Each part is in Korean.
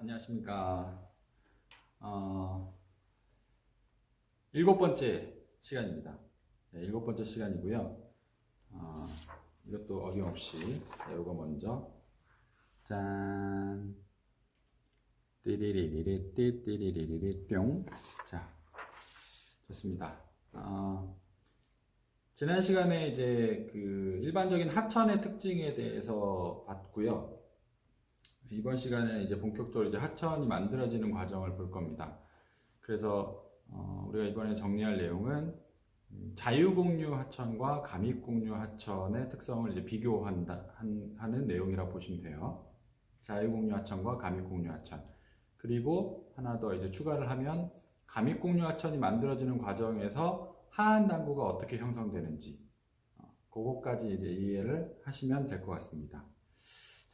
안녕하십니까. 7번째 시간입니다. 네, 7번째 시간이고요. 이것도 어김없이 이거 먼저 짠 띠리리리리 띠리리리리 뿅. 자, 좋습니다. 지난 시간에 이제 그 일반적인 하천의 특징에 대해서 봤고요. 이번 시간에는 이제 본격적으로 이제 하천이 만들어지는 과정을 볼 겁니다. 그래서 우리가 이번에 정리할 내용은 자유공유 하천과 가믹공유 하천의 특성을 이제 비교하는 내용이라고 보시면 돼요. 자유공유 하천과 가믹공유 하천. 그리고 하나 더 이제 추가를 하면 가믹공유 하천이 만들어지는 과정에서 하한 당구가 어떻게 형성되는지 그것까지 이제 이해를 하시면 될 것 같습니다.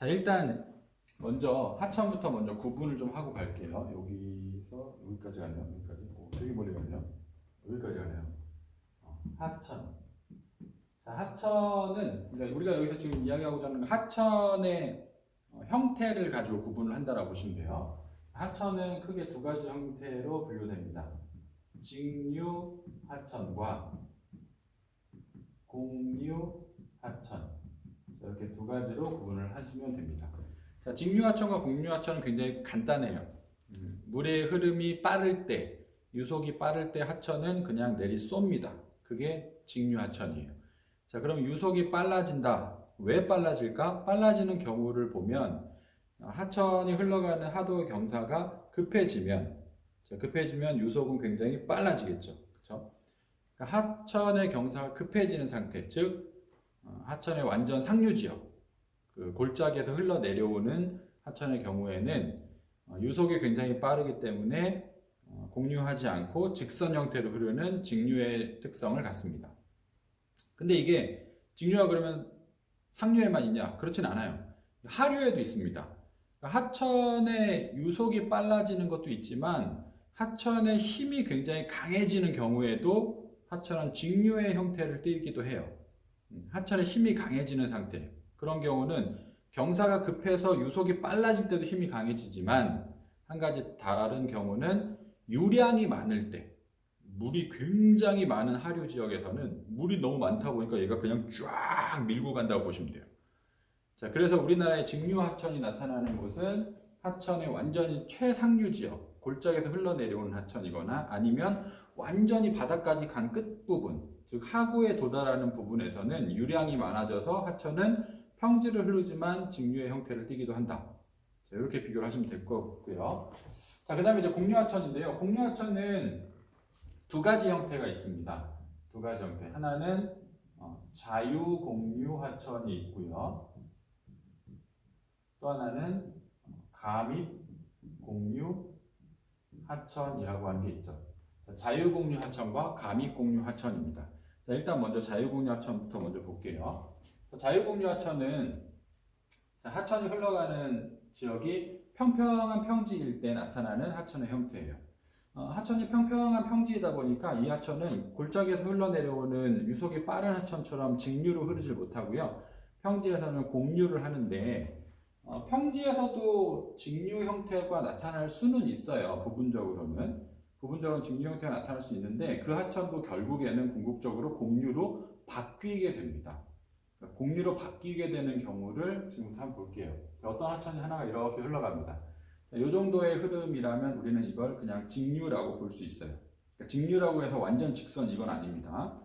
자, 일단 먼저 하천부터 먼저 구분을 좀 하고 갈게요. 여기서 여기까지 가네요. 여기까지. 되게 멀리 가네요. 여기까지 가네요. 하천. 자, 하천은 그러니까 우리가 여기서 지금 이야기하고자 하는 하천의 형태를 가지고 구분을 한다라고 보시면 돼요. 하천은 크게 두 가지 형태로 분류됩니다. 직류 하천과 공유 하천. 이렇게 두 가지로 구분을 하시면 됩니다. 자, 직류하천과 공유하천은 굉장히 간단해요. 물의 흐름이 빠를 때, 유속이 빠를 때 하천은 그냥 내리 쏩니다. 그게 직류하천이에요. 자, 그럼 유속이 빨라진다. 왜 빨라질까? 빨라지는 경우를 보면 하천이 흘러가는 하도 경사가 급해지면 유속은 굉장히 빨라지겠죠. 그렇죠? 그러니까 하천의 경사가 급해지는 상태, 즉 하천의 완전 상류 지역, 그 골짜기에서 흘러내려오는 하천의 경우에는 유속이 굉장히 빠르기 때문에 공유하지 않고 직선 형태로 흐르는 직류의 특성을 갖습니다. 근데 이게 직류가 그러면 상류에만 있냐? 그렇진 않아요. 하류에도 있습니다. 하천의 유속이 빨라지는 것도 있지만 하천의 힘이 굉장히 강해지는 경우에도 하천은 직류의 형태를 띠기도 해요. 하천의 힘이 강해지는 상태. 그런 경우는 경사가 급해서 유속이 빨라질 때도 힘이 강해지지만 한 가지 다른 경우는 유량이 많을 때, 물이 굉장히 많은 하류 지역에서는 물이 너무 많다 보니까 얘가 그냥 쫙 밀고 간다고 보시면 돼요. 자, 그래서 우리나라의 직류 하천이 나타나는 곳은 하천의 완전히 최상류 지역, 골짜기에서 흘러내려오는 하천이거나 아니면 완전히 바닥까지 간 끝부분, 즉 하구에 도달하는 부분에서는 유량이 많아져서 하천은 평지를 흐르지만 직류의 형태를 띠기도 한다. 자, 이렇게 비교를 하시면 될 것 같고요. 자, 그 다음에 이제 공유하천인데요. 공유하천은 두 가지 형태가 있습니다. 두 가지 형태. 하나는 자유공유하천이 있고요. 또 하나는 가믹공유하천이라고 하는 게 있죠. 자유공유하천과 가믹공유하천입니다. 자, 일단 먼저 자유공유하천부터 먼저 볼게요. 자유공유하천은 하천이 흘러가는 지역이 평평한 평지일 때 나타나는 하천의 형태예요. 하천이 평평한 평지이다 보니까 이 하천은 골짜기에서 흘러내려오는 유속이 빠른 하천처럼 직류로 흐르질 못하고요. 평지에서는 공유를 하는데 평지에서도 직류 형태가 나타날 수는 있어요. 부분적으로는 직류 형태가 나타날 수 있는데 그 하천도 결국에는 궁극적으로 공유로 바뀌게 됩니다. 공유로 바뀌게 되는 경우를 지금부터 한번 볼게요. 어떤 하천이 하나가 이렇게 흘러갑니다. 이 정도의 흐름이라면 우리는 이걸 그냥 직류라고 볼 수 있어요. 그러니까 직류라고 해서 완전 직선 이건 아닙니다.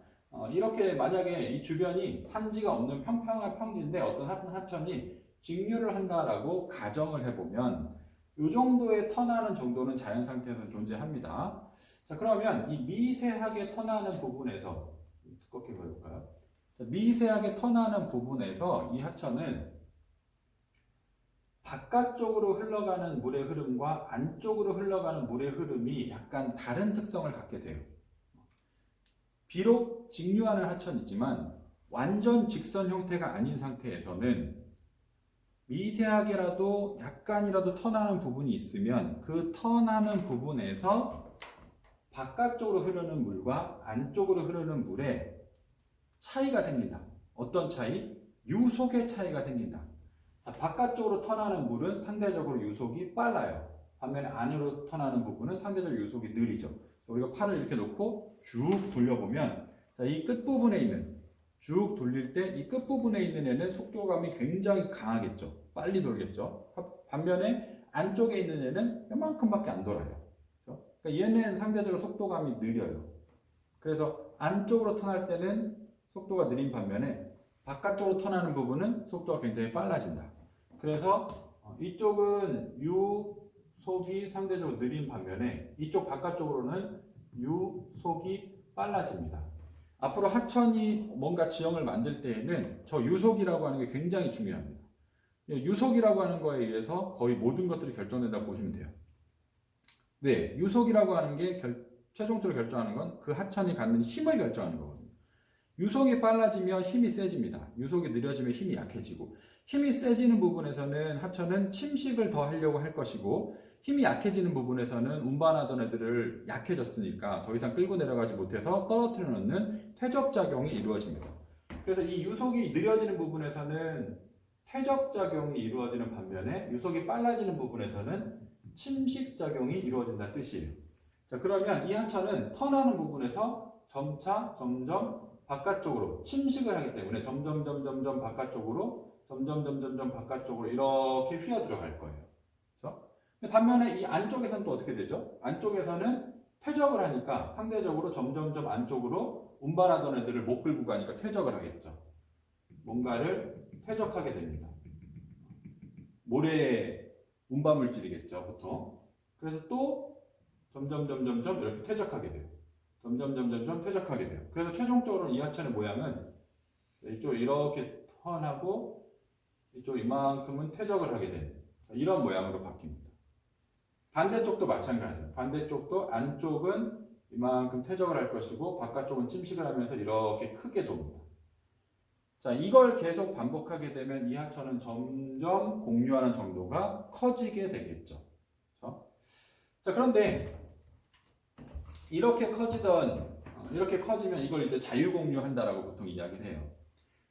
이렇게 만약에 이 주변이 산지가 없는 평평한 평지인데 어떤 하천이 직류를 한다라고 가정을 해보면 이 정도의 턴하는 정도는 자연 상태에서 존재합니다. 자, 그러면 이 미세하게 턴하는 부분에서 두껍게 보여볼까요? 미세하게 턴하는 부분에서 이 하천은 바깥쪽으로 흘러가는 물의 흐름과 안쪽으로 흘러가는 물의 흐름이 약간 다른 특성을 갖게 돼요. 비록 직류하는 하천이지만 완전 직선 형태가 아닌 상태에서는 미세하게라도 약간이라도 턴하는 부분이 있으면 그 턴하는 부분에서 바깥쪽으로 흐르는 물과 안쪽으로 흐르는 물의 차이가 생긴다. 어떤 차이? 유속의 차이가 생긴다. 자, 바깥쪽으로 턴하는 물은 상대적으로 유속이 빨라요. 반면에 안으로 턴하는 부분은 상대적으로 유속이 느리죠. 우리가 팔을 이렇게 놓고 쭉 돌려보면 자, 이 끝부분에 있는 쭉 돌릴 때 이 끝부분에 있는 애는 속도감이 굉장히 강하겠죠. 빨리 돌겠죠. 반면에 안쪽에 있는 애는 이만큼밖에 안 돌아요. 그렇죠? 그러니까 얘는 상대적으로 속도감이 느려요. 그래서 안쪽으로 턴할 때는 속도가 느린 반면에 바깥쪽으로 턴하는 부분은 속도가 굉장히 빨라진다. 그래서 이쪽은 유속이 상대적으로 느린 반면에 이쪽 바깥쪽으로는 유속이 빨라집니다. 앞으로 하천이 뭔가 지형을 만들 때에는 저 유속이라고 하는 게 굉장히 중요합니다. 유속이라고 하는 거에 의해서 거의 모든 것들이 결정된다고 보시면 돼요. 왜? 유속이라고 하는 게 최종적으로 결정하는 건 그 하천이 갖는 힘을 결정하는 거거든요. 유속이 빨라지면 힘이 세집니다. 유속이 느려지면 힘이 약해지고, 힘이 세지는 부분에서는 하천은 침식을 더 하려고 할 것이고, 힘이 약해지는 부분에서는 운반하던 애들을 약해졌으니까 더 이상 끌고 내려가지 못해서 떨어뜨려 놓는 퇴적작용이 이루어집니다. 그래서 이 유속이 느려지는 부분에서는 퇴적작용이 이루어지는 반면에 유속이 빨라지는 부분에서는 침식작용이 이루어진다는 뜻이에요. 자, 그러면 이 하천은 턴하는 부분에서 점차 점점 바깥쪽으로 침식을 하기 때문에 점점 바깥쪽으로 바깥쪽으로 이렇게 휘어 들어갈 거예요. 그렇죠? 반면에 이 안쪽에서는 또 어떻게 되죠? 안쪽에서는 퇴적을 하니까 상대적으로 점점 안쪽으로 운반하던 애들을 못 끌고 가니까 퇴적을 하겠죠. 뭔가를 퇴적하게 됩니다. 모래 운반 물질이겠죠, 보통. 그래서 또 점점 이렇게 퇴적하게 돼요. 점점 퇴적하게 돼요. 그래서 최종적으로 이 하천의 모양은 이쪽 이렇게 턴하고 이쪽 이만큼은 퇴적을 하게 되는 이런 모양으로 바뀝니다. 반대쪽도 마찬가지예요. 반대쪽도 안쪽은 이만큼 퇴적을 할 것이고 바깥쪽은 침식을 하면서 이렇게 크게 돕니다. 자, 이걸 계속 반복하게 되면 이 하천은 점점 공유하는 정도가 커지게 되겠죠. 그렇죠? 자, 그런데 이렇게 커지면 이걸 이제 자유공유한다라고 보통 이야기를 해요.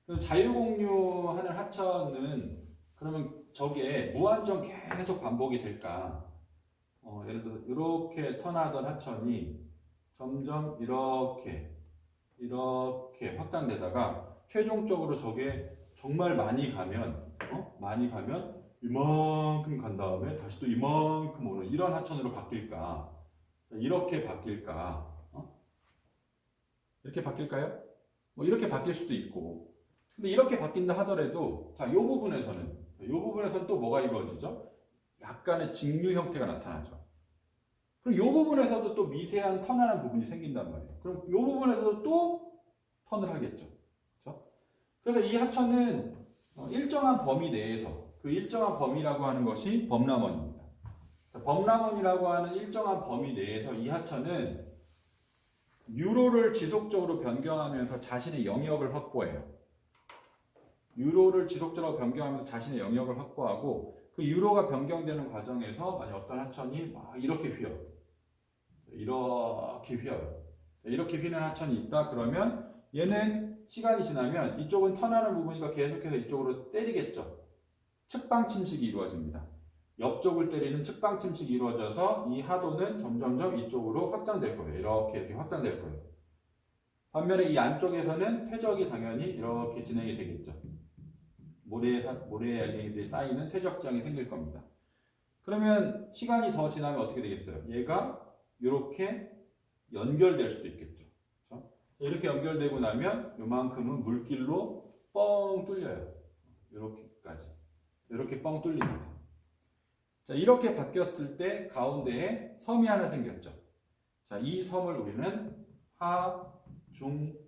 그럼 자유공유하는 하천은 그러면 저게 무한정 계속 반복이 될까? 예를 들어 이렇게 턴하던 하천이 점점 이렇게 확장되다가 최종적으로 저게 정말 많이 가면 이만큼 간 다음에 다시 또 이만큼 오는 이런 하천으로 바뀔까? 이렇게 바뀔까? 이렇게 바뀔까요? 뭐 이렇게 바뀔 수도 있고. 근데 이렇게 바뀐다 하더라도 자, 이 부분에서는 또 뭐가 이루어지죠? 약간의 직류 형태가 나타나죠. 그럼 이 부분에서도 또 미세한 턴하는 부분이 생긴단 말이에요. 그럼 이 부분에서도 또 턴을 하겠죠. 그렇죠? 그래서 이 하천은 일정한 범위 내에서 그 일정한 범위라고 하는 것이 범람원입니다. 범람원이라고 하는 일정한 범위 내에서 이 하천은 유로를 지속적으로 변경하면서 자신의 영역을 확보해요. 유로를 지속적으로 변경하면서 자신의 영역을 확보하고 그 유로가 변경되는 과정에서 만약 어떤 하천이 막 이렇게 휘어요. 이렇게 휘는 하천이 있다 그러면 얘는 시간이 지나면 이쪽은 턴하는 부분이니까 계속해서 이쪽으로 때리겠죠. 측방 침식이 이루어집니다. 옆쪽을 때리는 측방 침식이 이루어져서 이 하도는 점점 이쪽으로 확장될 거예요. 이렇게 확장될 거예요. 반면에 이 안쪽에서는 퇴적이 당연히 이렇게 진행이 되겠죠. 모래에 알갱이들이 쌓이는 퇴적장이 생길 겁니다. 그러면 시간이 더 지나면 어떻게 되겠어요? 얘가 이렇게 연결될 수도 있겠죠. 그렇죠? 이렇게 연결되고 나면 이만큼은 물길로 뻥 뚫려요. 이렇게까지. 이렇게 뻥 뚫립니다. 자, 이렇게 바뀌었을 때 가운데에 섬이 하나 생겼죠. 자, 이 섬을 우리는 하중도라고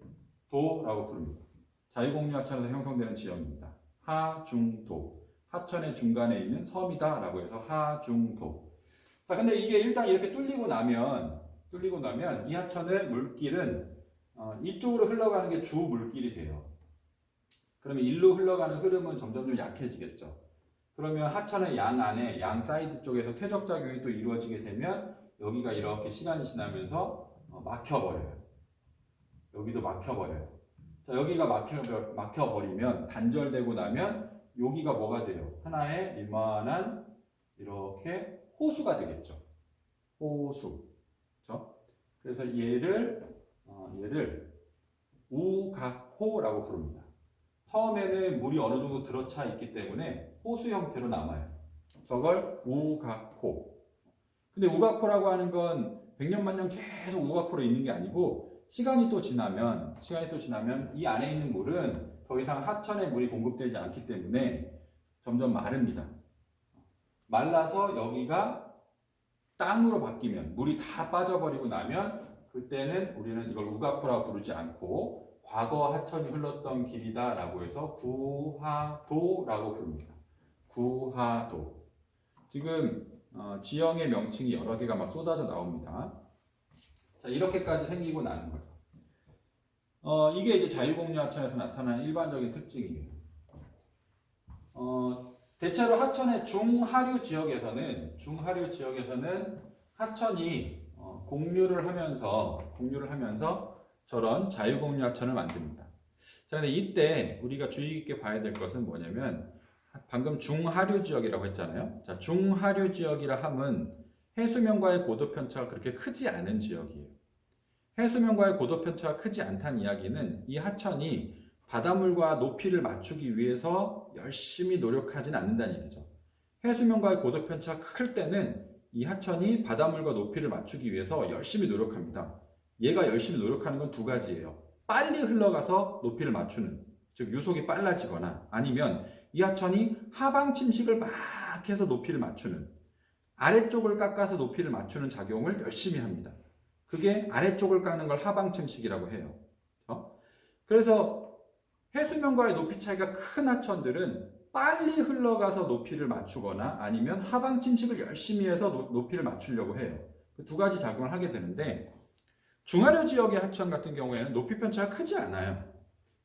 부릅니다. 자유공유 하천에서 형성되는 지형입니다. 하중도. 하천의 중간에 있는 섬이다 라고 해서 하중도. 자, 근데 이게 일단 이렇게 뚫리고 나면 이 하천의 물길은 이쪽으로 흘러가는 게 주 물길이 돼요. 그러면 일로 흘러가는 흐름은 점점 좀 약해지겠죠. 그러면 하천의 양 안에 양 사이드 쪽에서 퇴적작용이 또 이루어지게 되면 여기가 이렇게 시간이 지나면서 막혀버려요. 여기도 막혀버려요. 자, 여기가 막혀버리면 단절되고 나면 여기가 뭐가 돼요? 하나의 이만한 이렇게 호수가 되겠죠. 호수. 그렇죠? 그래서 얘를 우각호라고 부릅니다. 처음에는 물이 어느 정도 들어차 있기 때문에 호수 형태로 남아요. 저걸 우각호. 근데 우각호라고 하는 건 100년 만년 계속 우각호로 있는 게 아니고 시간이 또 지나면 이 안에 있는 물은 더 이상 하천에 물이 공급되지 않기 때문에 점점 마릅니다. 말라서 여기가 땅으로 바뀌면 물이 다 빠져버리고 나면 그때는 우리는 이걸 우각호라고 부르지 않고 과거 하천이 흘렀던 길이다 라고 해서 구하도라고 부릅니다. 구하도. 지금 지형의 명칭이 여러 개가 막 쏟아져 나옵니다. 자, 이렇게까지 생기고 나는 거예요. 이게 이제 자유공유하천에서 나타나는 일반적인 특징이에요. 대체로 하천의 중하류 지역에서는 하천이 공유를 하면서 저런 자유공유하천을 만듭니다. 자, 근데 이때 우리가 주의 깊게 봐야 될 것은 뭐냐면 방금 중하류 지역이라고 했잖아요. 자, 중하류 지역이라 함은 해수면과의 고도 편차가 그렇게 크지 않은 지역이에요. 해수면과의 고도 편차가 크지 않다는 이야기는 이 하천이 바닷물과 높이를 맞추기 위해서 열심히 노력하진 않는다는 얘기죠. 해수면과의 고도 편차가 클 때는 이 하천이 바닷물과 높이를 맞추기 위해서 열심히 노력합니다. 얘가 열심히 노력하는 건 두 가지예요. 빨리 흘러가서 높이를 맞추는, 즉 유속이 빨라지거나 아니면 이 하천이 하방 침식을 막 해서 높이를 맞추는, 아래쪽을 깎아서 높이를 맞추는 작용을 열심히 합니다. 그게 아래쪽을 깎는 걸 하방 침식이라고 해요. 그래서 해수면과의 높이 차이가 큰 하천들은 빨리 흘러가서 높이를 맞추거나 아니면 하방 침식을 열심히 해서 높이를 맞추려고 해요. 그 두 가지 작용을 하게 되는데 중하류 지역의 하천 같은 경우에는 높이 편차가 크지 않아요.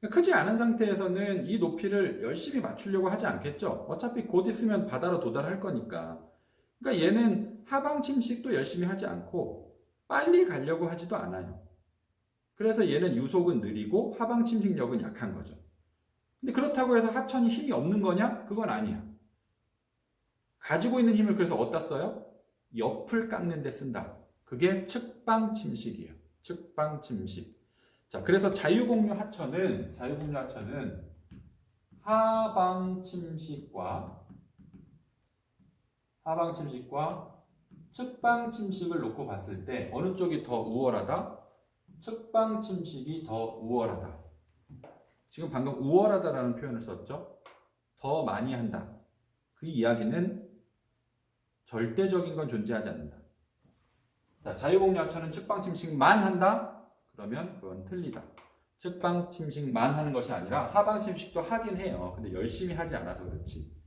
크지 않은 상태에서는 이 높이를 열심히 맞추려고 하지 않겠죠. 어차피 곧 있으면 바다로 도달할 거니까. 그러니까 얘는 하방 침식도 열심히 하지 않고 빨리 가려고 하지도 않아요. 그래서 얘는 유속은 느리고 하방 침식력은 약한 거죠. 근데 그렇다고 해서 하천이 힘이 없는 거냐? 그건 아니야. 가지고 있는 힘을 그래서 어디다 써요? 옆을 깎는 데 쓴다. 그게 측방 침식이에요. 측방 침식. 자, 그래서 자유공유 하천은 하방 침식과 측방 침식을 놓고 봤을 때 어느 쪽이 더 우월하다? 측방 침식이 더 우월하다. 지금 방금 우월하다라는 표현을 썼죠. 더 많이 한다. 그 이야기는 절대적인 건 존재하지 않는다. 자, 자유공유 하천은 측방 침식만 한다? 그러면 그건 틀리다. 측방 침식만 하는 것이 아니라 하방 침식도 하긴 해요. 근데 열심히 하지 않아서 그렇지.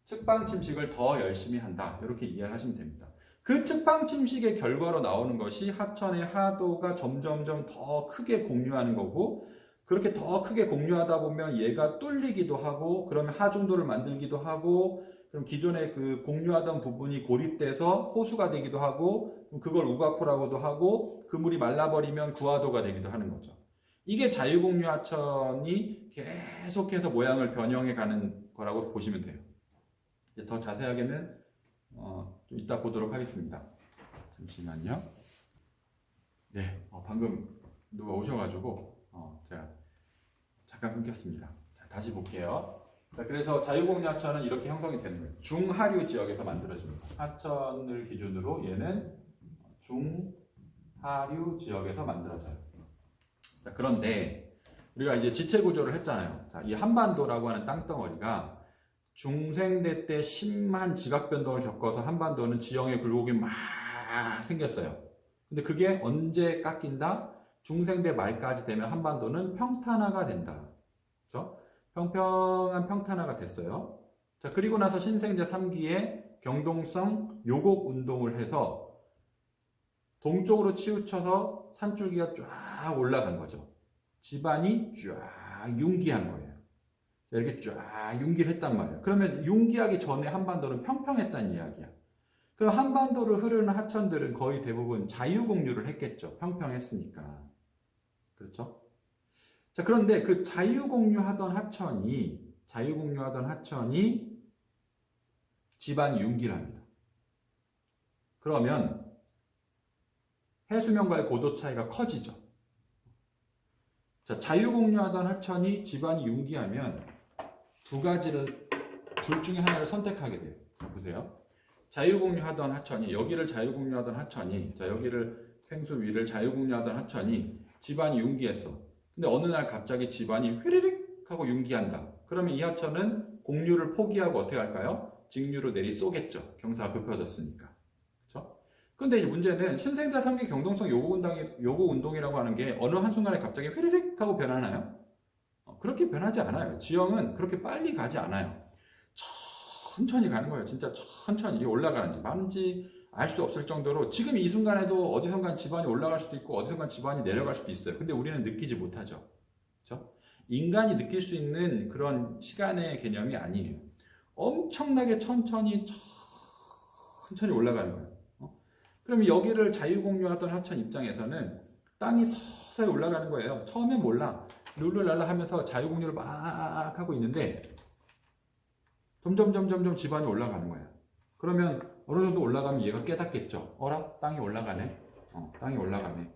측방 침식을 더 열심히 한다. 이렇게 이해를 하시면 됩니다. 그 측방 침식의 결과로 나오는 것이 하천의 하도가 점점점 더 크게 공유하는 거고, 그렇게 더 크게 공유하다 보면 얘가 뚫리기도 하고, 그러면 하중도를 만들기도 하고, 그럼 기존에 그 공유하던 부분이 고립돼서 호수가 되기도 하고, 그걸 우각호라고도 하고, 그 물이 말라버리면 구하도가 되기도 하는 거죠. 이게 자유공유 하천이 계속해서 모양을 변형해 가는 거라고 보시면 돼요. 이제 더 자세하게는 좀 이따 보도록 하겠습니다. 잠시만요. 네, 방금 누가 오셔가지고 제가 잠깐 끊겼습니다. 자, 다시 볼게요. 자, 그래서 자유공유 하천은 이렇게 형성이 되는 거예요. 중하류 지역에서 만들어집니다. 하천을 기준으로 얘는 중하류 지역에서 만들어져요. 자, 그런데 우리가 이제 지체 구조를 했잖아요. 자, 이 한반도라고 하는 땅덩어리가 중생대 때 심한 지각 변동을 겪어서 한반도는 지형의 굴곡이 막 생겼어요. 근데 그게 언제 깎인다? 중생대 말까지 되면 한반도는 평탄화가 된다. 그렇죠? 평평한 평탄화가 됐어요. 자, 그리고 나서 신생대 3기에 경동성 요곡 운동을 해서 동쪽으로 치우쳐서 산줄기가 쫙 올라간 거죠. 지반이 쫙 융기한 거예요. 이렇게 쫙 융기를 했단 말이에요. 그러면 융기하기 전에 한반도는 평평했다는 이야기야. 그럼 한반도를 흐르는 하천들은 거의 대부분 자유공유를 했겠죠. 평평했으니까. 그렇죠? 자, 그런데 그 자유공유하던 하천이 지반이 융기를 합니다. 그러면 해수면과의 고도 차이가 커지죠. 자, 자유공유하던 하천이 집안이 융기하면 두 가지를 둘 중에 하나를 선택하게 돼요. 자, 보세요. 자유공유하던 하천이 여기를 자유공유하던 하천이 자 여기를 횡수 위를 자유공유하던 하천이 집안이 융기했어. 근데 어느 날 갑자기 집안이 휘리릭 하고 융기한다. 그러면 이 하천은 공유를 포기하고 어떻게 할까요? 직류로 내리 쏘겠죠. 경사가 급해졌으니까. 그렇죠? 근데 이제 문제는 신생자 3기 경동성 요구 운동이라고 하는 게 어느 한순간에 갑자기 휘리릭 하고 변하나요? 그렇게 변하지 않아요. 지형은 그렇게 빨리 가지 않아요. 천천히 가는 거예요. 진짜 천천히 올라가는지 마는지 알 수 없을 정도로 지금 이 순간에도 어디선가 집안이 올라갈 수도 있고 어디선가 집안이 내려갈 수도 있어요. 근데 우리는 느끼지 못하죠. 그렇죠? 인간이 느낄 수 있는 그런 시간의 개념이 아니에요. 엄청나게 천천히 올라가는 거예요. 그럼 여기를 자유공유하던 하천 입장에서는 땅이 서서히 올라가는 거예요. 처음엔 몰라. 룰루랄라 하면서 자유공유를 막 하고 있는데 점점 집안이 올라가는 거야. 그러면 어느 정도 올라가면 얘가 깨닫겠죠. 어라? 땅이 올라가네. 땅이 올라가네.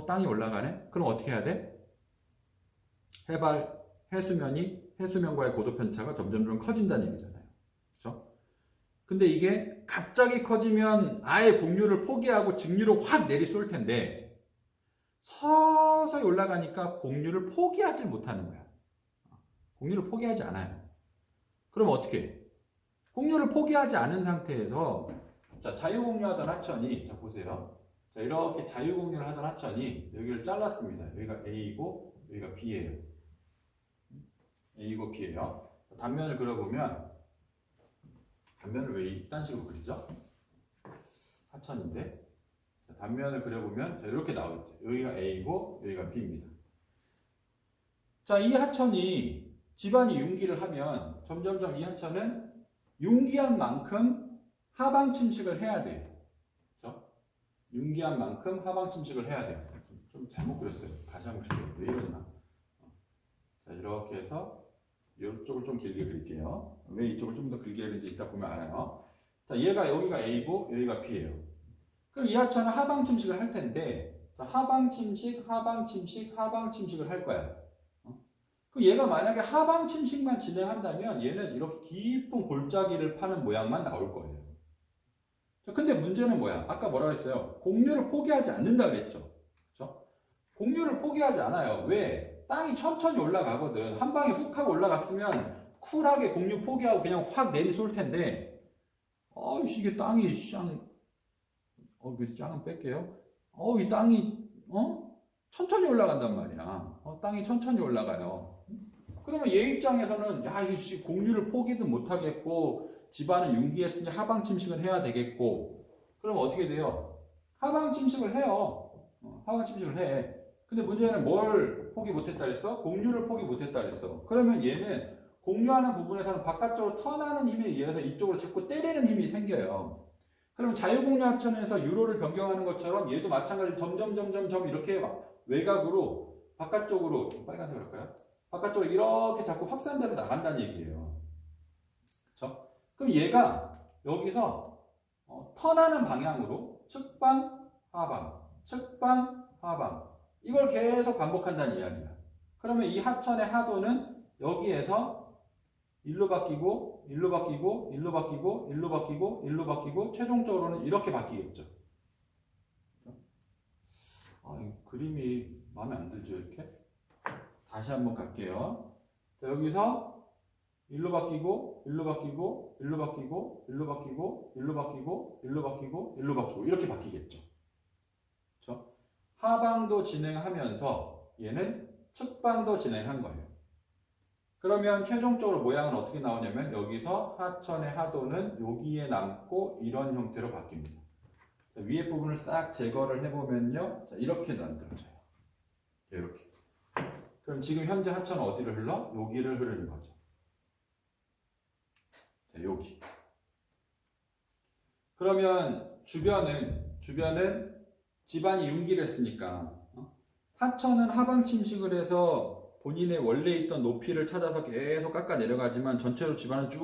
땅이 올라가네? 그럼 어떻게 해야 돼? 해수면과의 고도 편차가 점점 커진다는 얘기잖아요. 그렇죠? 근데 이게 갑자기 커지면 아예 공유를 포기하고 직류로 확 내리 쏠 텐데 서서히 올라가니까 공유를 포기하지 못하는 거야. 공유를 포기하지 않아요. 그럼 어떻게 해? 공유를 포기하지 않은 상태에서 자, 자유공유하던 하천이 자 보세요. 자, 이렇게 자유공유를 하던 하천이 여기를 잘랐습니다. 여기가 A이고 여기가 B예요. A이고 B예요. 단면을 그려보면 단면을 왜 이딴 식으로 그리죠? 하천인데 자, 단면을 그려보면 자, 이렇게 나오겠죠. 여기가 A이고 여기가 B입니다. 자, 이 하천이 집안이 융기를 하면 점점점 이 하천은 융기한 만큼 하방 침식을 해야 돼요. 그렇죠? 융기한 만큼 하방 침식을 해야 돼요. 좀 잘못 그렸어요. 다시 한번 그릴게요. 왜 이러나? 자, 이렇게 해서 이쪽을 좀 길게 그릴게요. 왜 이쪽을 좀 더 길게 그리는지 이따 보면 알아요. 자, 얘가 여기가 A고 여기가 B예요. 그럼 이 하천은 하방 침식을 할 텐데 자, 하방 침식을 할 거야. 그 얘가 만약에 하방 침식만 진행한다면 얘는 이렇게 깊은 골짜기를 파는 모양만 나올 거예요. 근데 문제는 뭐야? 아까 뭐라 그랬어요? 공유를 포기하지 않는다 그랬죠. 그렇죠? 공유를 포기하지 않아요. 왜? 땅이 천천히 올라가거든. 한 방에 훅 하고 올라갔으면 쿨하게 공유 포기하고 그냥 확 내리 쏠 텐데 이게 땅이 그래서 짱은 뺄게요. 이 땅이 천천히 올라간단 말이야. 땅이 천천히 올라가요. 그러면 얘 입장에서는 이 공유를 포기도 못하겠고 집안은 융기했으니 하방 침식을 해야 되겠고 그럼 어떻게 돼요? 하방 침식을 해요. 하방 침식을 해. 근데 문제는 뭘 포기 못했다 그랬어? 공유를 포기 못했다 그랬어. 그러면 얘는 공유하는 부분에서는 바깥쪽으로 턴하는 힘에 의해서 이쪽으로 자꾸 때리는 힘이 생겨요. 그럼 자유공유 하천에서 유로를 변경하는 것처럼 얘도 마찬가지로 점점 이렇게 외곽으로 바깥쪽으로 빨간색으로 할까요? 바깥쪽으로 이렇게 자꾸 확산돼서 나간다는 얘기예요. 그렇죠? 그럼 얘가 여기서 턴하는 방향으로 측방, 하방, 측방, 하방 이걸 계속 반복한다는 이야기야. 그러면 이 하천의 하도는 여기에서 일로 바뀌고 최종적으로는 이렇게 바뀌겠죠. 이 그림이 마음에 안 들죠, 이렇게? 다시 한번 갈게요. 자, 여기서 일로 바뀌고 이렇게 바뀌겠죠. 그렇죠? 하방도 진행하면서 얘는 측방도 진행한 거예요. 그러면 최종적으로 모양은 어떻게 나오냐면 여기서 하천의 하도는 여기에 남고 이런 형태로 바뀝니다. 자, 위에 부분을 싹 제거를 해보면요. 자, 이렇게 만들어져요. 이렇게. 그럼 지금 현재 하천은 어디를 흘러? 여기를 흐르는 거죠. 자, 여기. 그러면 주변은 집안이 융기를 했으니까 하천은 하방 침식을 해서 본인의 원래 있던 높이를 찾아서 계속 깎아 내려가지만 전체로 집안은 쭉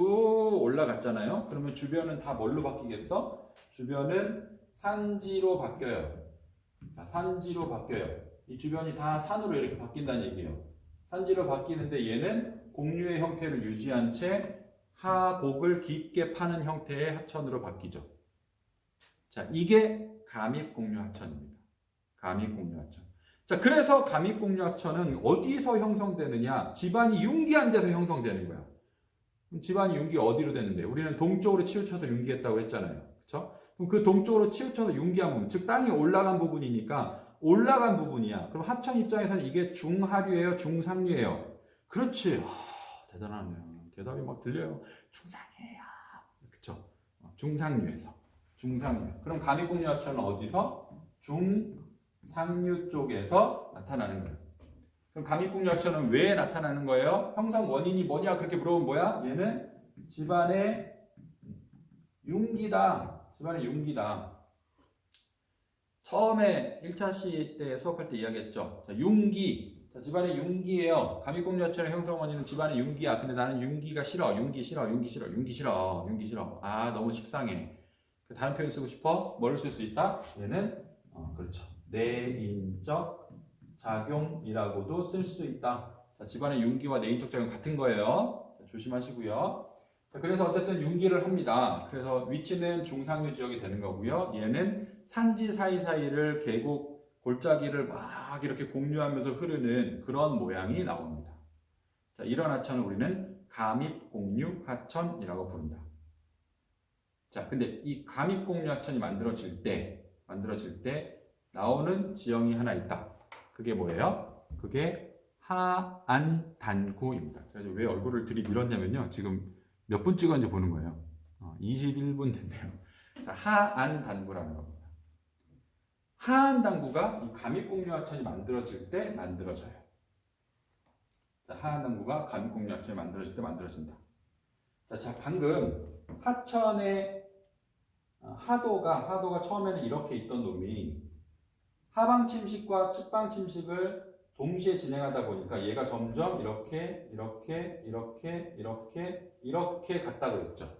올라갔잖아요. 그러면 주변은 다 뭘로 바뀌겠어? 주변은 산지로 바뀌어요. 자, 산지로 바뀌어요. 이 주변이 다 산으로 이렇게 바뀐다는 얘기예요. 산지로 바뀌는데 얘는 곡류의 형태를 유지한 채 하곡을 깊게 파는 형태의 하천으로 바뀌죠. 자, 이게 감입곡류 하천입니다. 감입곡류 하천. 자, 그래서 감입곡류 하천은 어디서 형성되느냐? 집안이 융기한 데서 형성되는 거야. 그럼 집안이 융기가 어디로 되는데? 우리는 동쪽으로 치우쳐서 융기했다고 했잖아요. 그렇죠? 그럼 그 동쪽으로 치우쳐서 융기한 부분, 즉 땅이 올라간 부분이니까 올라간 부분이야. 그럼 하천 입장에서는 이게 중하류예요, 중상류예요? 그렇지. 대단하네요. 대답이 막 들려요. 중상이에요. 그렇죠? 중상류에서. 중상류. 그럼 감입곡류 하천은 어디서? 중상류 쪽에서 나타나는 거예요. 그럼 감입곡류 하천은 왜 나타나는 거예요? 형성 원인이 뭐냐? 그렇게 물어보면 뭐야? 얘는 집안의 융기다. 집안의 융기다. 처음에 1차 시 때 수업할 때 이야기했죠. 자, 융기. 자, 집안의 융기예요. 감입곡류 하천의 형성 원인은 집안의 융기야. 근데 나는 융기가 싫어. 융기 싫어. 융기 싫어. 융기 싫어. 융기 싫어. 아, 너무 식상해. 다른 표현 쓰고 싶어? 뭐를 쓸 수 있다? 얘는 그렇죠. 내인적 작용이라고도 쓸 수 있다. 자, 집안의 융기와 내인적 작용 같은 거예요. 자, 조심하시고요. 자, 그래서 어쨌든 융기를 합니다. 그래서 위치는 중상류 지역이 되는 거고요. 얘는 산지 사이사이를 계곡, 골짜기를 막 이렇게 공유하면서 흐르는 그런 모양이 나옵니다. 자, 이런 하천을 우리는 감입곡류 하천이라고 부른다. 자, 근데 이 감입곡류 하천이 만들어질 때 나오는 지형이 하나 있다. 그게 뭐예요? 그게 하안단구입니다. 제가 왜 얼굴을 들이밀었냐면요. 지금 몇 분 찍었는지 보는 거예요. 21분 됐네요. 자, 하안단구라는 겁니다. 하안단구가 이 감입곡류 하천이 만들어질 때 만들어져요. 자, 하안단구가 감입곡류 하천이 만들어질 때 만들어진다. 자, 방금 하천의 하도가 처음에는 이렇게 있던 놈이 하방 침식과 측방 침식을 동시에 진행하다 보니까 얘가 점점 이렇게 갔다 그랬죠.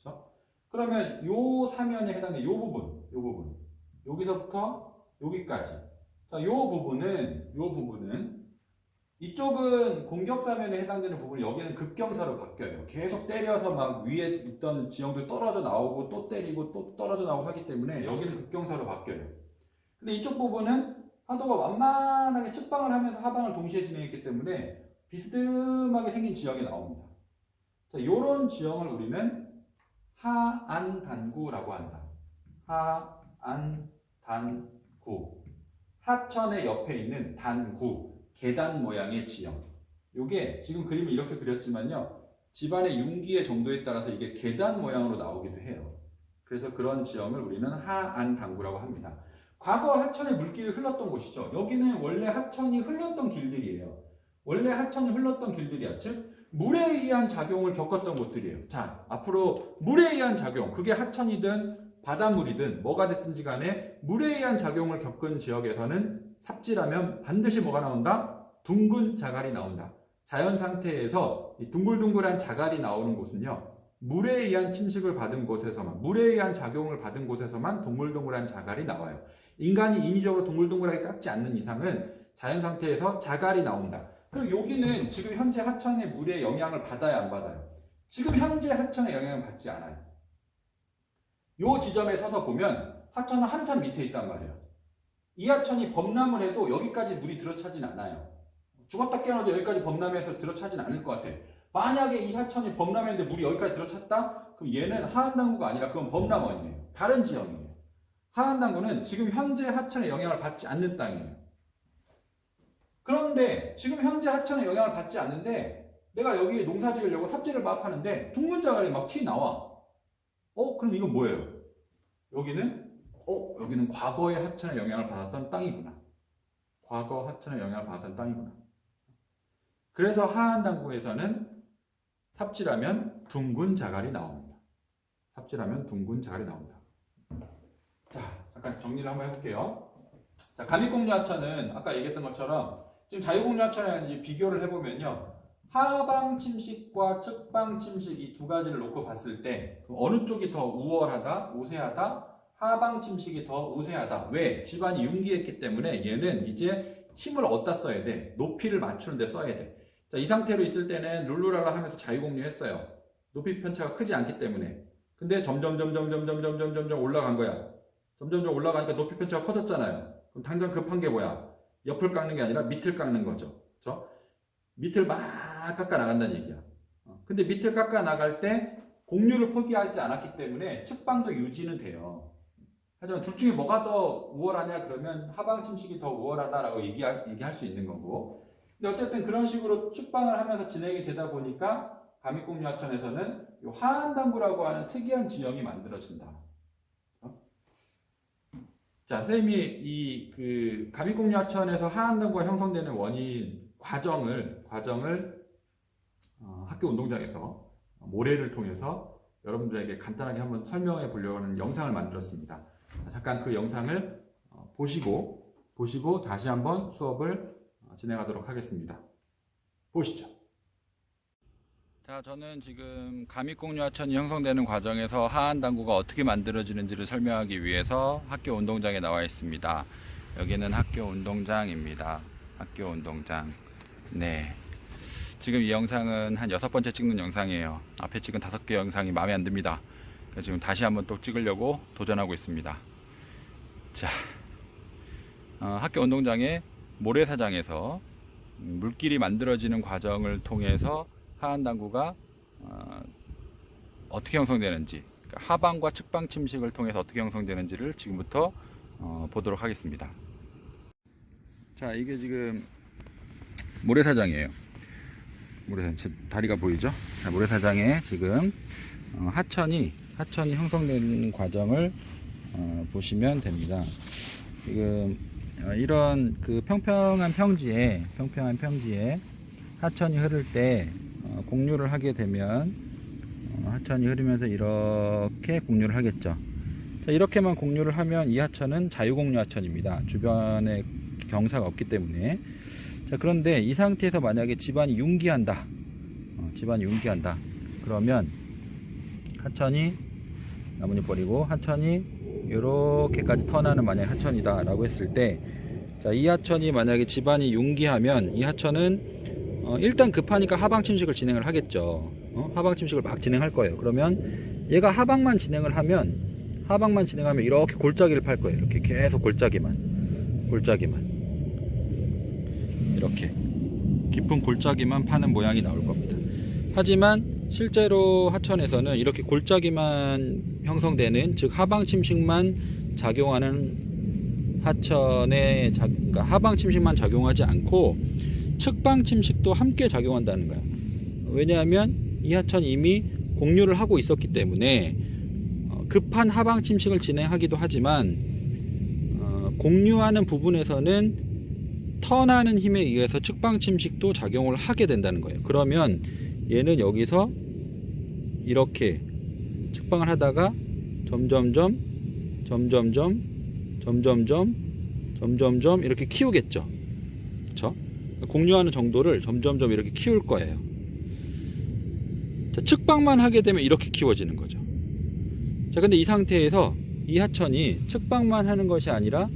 그렇죠? 그러면 요 사면에 해당되는 요 부분 여기서부터 여기까지. 자, 요 부분은 이쪽은 공격사면에 해당되는 부분이 여기는 급경사로 바뀌어요. 계속 때려서 막 위에 있던 지형들 떨어져 나오고 또 때리고 또 떨어져 나오고 하기 때문에 여기는 급경사로 바뀌어요. 근데 이쪽 부분은 하도가 완만하게 측방을 하면서 하방을 동시에 진행했기 때문에 비스듬하게 생긴 지형이 나옵니다. 자, 요런 지형을 우리는 하안단구라고 한다. 하안단구. 하천의 옆에 있는 단구. 계단 모양의 지형. 요게 지금 그림을 이렇게 그렸지만요. 집안의 융기의 정도에 따라서 이게 계단 모양으로 나오기도 해요. 그래서 그런 지형을 우리는 하안단구라고 합니다. 과거 하천의 물길이 흘렀던 곳이죠. 여기는 원래 하천이 흘렀던 길들이에요. 원래 하천이 흘렀던 길들이야. 즉 물에 의한 작용을 겪었던 곳들이에요. 자, 앞으로 물에 의한 작용. 그게 하천이든 바닷물이든 뭐가 됐든지 간에 물에 의한 작용을 겪은 지역에서는 삽질하면 반드시 뭐가 나온다? 둥근 자갈이 나온다. 자연 상태에서 이 둥글둥글한 자갈이 나오는 곳은요. 물에 의한 침식을 받은 곳에서만, 물에 의한 작용을 받은 곳에서만 동글동글한 자갈이 나와요. 인간이 인위적으로 동글동글하게 깎지 않는 이상은 자연 상태에서 자갈이 나온다. 그리고 여기는 지금 현재 하천의 물에 영향을 받아야 안 받아요? 지금 현재 하천의 영향을 받지 않아요. 요 지점에 서서 보면 하천은 한참 밑에 있단 말이에요. 이 하천이 범람을 해도 여기까지 물이 들어차진 않아요. 죽었다 깨어나도 여기까지 범람해서 들어차진 않을 것 같아. 만약에 이 하천이 범람했는데 물이 여기까지 들어찼다? 그럼 얘는 하안단구가 아니라 그건 범람원이에요. 다른 지형이에요. 하안단구는 지금 현재 하천의 영향을 받지 않는 땅이에요. 그런데 지금 현재 하천의 영향을 받지 않는데 내가 여기 농사 지으려고 삽질을 막 하는데 둥근 자갈이 막 튀어나와. 그럼 이건 뭐예요? 여기는 과거의 하천의 영향을 받았던 땅이구나. 과거 하천의 영향을 받았던 땅이구나. 그래서 하안단구에서는 삽질하면 둥근 자갈이 나옵니다. 삽질하면 둥근 자갈이 나온다. 자, 잠깐 정리를 한번 해볼게요. 자, 감입곡류 하천은 아까 얘기했던 것처럼 지금 자유공유하천에 이제 비교를 해보면요. 하방 침식과 측방 침식 이 두 가지를 놓고 봤을 때 어느 쪽이 더 우월하다, 우세하다? 하방 침식이 더 우세하다. 왜? 집안이 융기했기 때문에 얘는 이제 힘을 어디다 써야 돼? 높이를 맞추는 데 써야 돼. 자, 이 상태로 있을 때는 룰루랄라 하면서 자유공유했어요. 높이 편차가 크지 않기 때문에. 근데 점점 올라간 거야. 점점 올라가니까 높이 편차가 커졌잖아요. 그럼 당장 급한 게 뭐야? 옆을 깎는 게 아니라 밑을 깎는 거죠. 그렇죠? 밑을 막 깎아 나간다는 얘기야. 근데 밑을 깎아 나갈 때 공유를 포기하지 않았기 때문에 측방도 유지는 돼요. 하지만 둘 중에 뭐가 더 우월하냐 그러면 하방 침식이 더 우월하다라고 얘기할 수 있는 거고. 근데 어쨌든 그런 식으로 측방을 하면서 진행이 되다 보니까 감익공유하천에서는 하한당구라고 하는 특이한 지형이 만들어진다. 자, 선생님이 그 감익공유하천에서 하한당구가 형성되는 원인 과정을 학교 운동장에서 모래를 통해서 여러분들에게 간단하게 한번 설명해 보려고 하는 영상을 만들었습니다. 자, 잠깐 그 영상을 보시고 다시 한번 수업을 진행하도록 하겠습니다. 보시죠. 자, 저는 지금 감익공유하천이 형성되는 과정에서 하한당구가 어떻게 만들어지는지를 설명하기 위해서 학교 운동장에 나와 있습니다. 여기는 학교 운동장입니다. 학교 운동장. 네. 지금 이 영상은 한 6번째 찍는 영상이에요. 앞에 찍은 5개 영상이 마음에 안 듭니다. 그래서 지금 다시 한번 또 찍으려고 도전하고 있습니다. 자, 학교 운동장의 모래사장에서 물길이 만들어지는 과정을 통해서 하한당구가 어떻게 형성되는지, 그러니까 하방과 측방 침식을 통해서 어떻게 형성되는지를 지금부터 보도록 하겠습니다. 자, 이게 지금 모래사장이에요. 모래사장, 다리가 보이죠? 자, 모래사장에 지금 하천이 형성되는 과정을 보시면 됩니다. 지금 이런 그 평평한 평지에 하천이 흐를 때 공유를 하게 되면 하천이 흐르면서 이렇게 공유를 하겠죠. 자, 이렇게만 공유를 하면 이 하천은 자유공유하천입니다. 주변에 경사가 없기 때문에. 자, 그런데 이 상태에서 만약에 집안이 융기한다. 그러면 하천이 나뭇잎 버리고 하천이 이렇게까지 턴하는 만약에 하천이다 라고 했을 때, 자, 이 하천이 만약에 집안이 융기하면 이 하천은 일단 급하니까 하방 침식을 진행을 하겠죠. 하방 침식을 막 진행할 거예요. 그러면 얘가 하방만 진행을 하면 이렇게 골짜기를 팔 거예요. 이렇게 계속 골짜기만 이렇게 깊은 골짜기만 파는 모양이 나올 겁니다. 하지만 실제로 하천에서는 이렇게 골짜기만 형성되는, 즉 하방 침식만 작용하는 하천에, 그러니까 하방 침식만 작용하지 않고 측방 침식도 함께 작용한다는 거예요. 왜냐하면 이 하천이 이미 공유를 하고 있었기 때문에 급한 하방 침식을 진행하기도 하지만 공유하는 부분에서는 턴하는 힘에 의해서 측방 침식도 작용을 하게 된다는 거예요. 그러면 얘는 여기서 이렇게 측방을 하다가 점점점 이렇게 키우겠죠. 그렇죠? 공유하는 정도를 점점점 이렇게 키울 거예요. 자, 측방만 하게 되면 이렇게 키워지는 거죠. 자, 근데 이 상태에서 이 하천이 측방만 하는 것이 아니라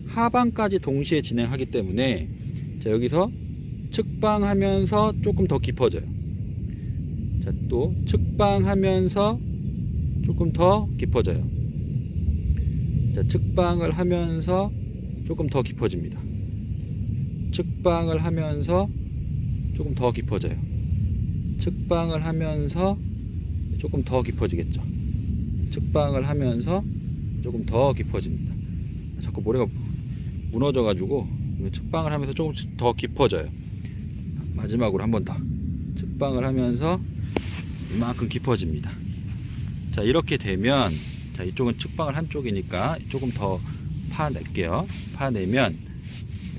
하방까지 동시에 진행하기 때문에, 자, 여기서 측방하면서 조금 더 깊어져요. 자, 또 측방하면서 조금 더 깊어져요. 자, 측방을 하면서 조금 더 깊어집니다. 측방을 하면서 조금 더 깊어져요. 측방을 하면서 조금 더 깊어지겠죠. 측방을 하면서 조금 더 깊어집니다. 자꾸 모래가 무너져 가지고 측방을 하면서 조금씩 더 깊어져요. 마지막으로 한 번 더 측방을 하면서 이만큼 깊어집니다. 자, 이렇게 되면, 자, 이쪽은 측방을 한 쪽이니까 조금 더 파낼게요. 파내면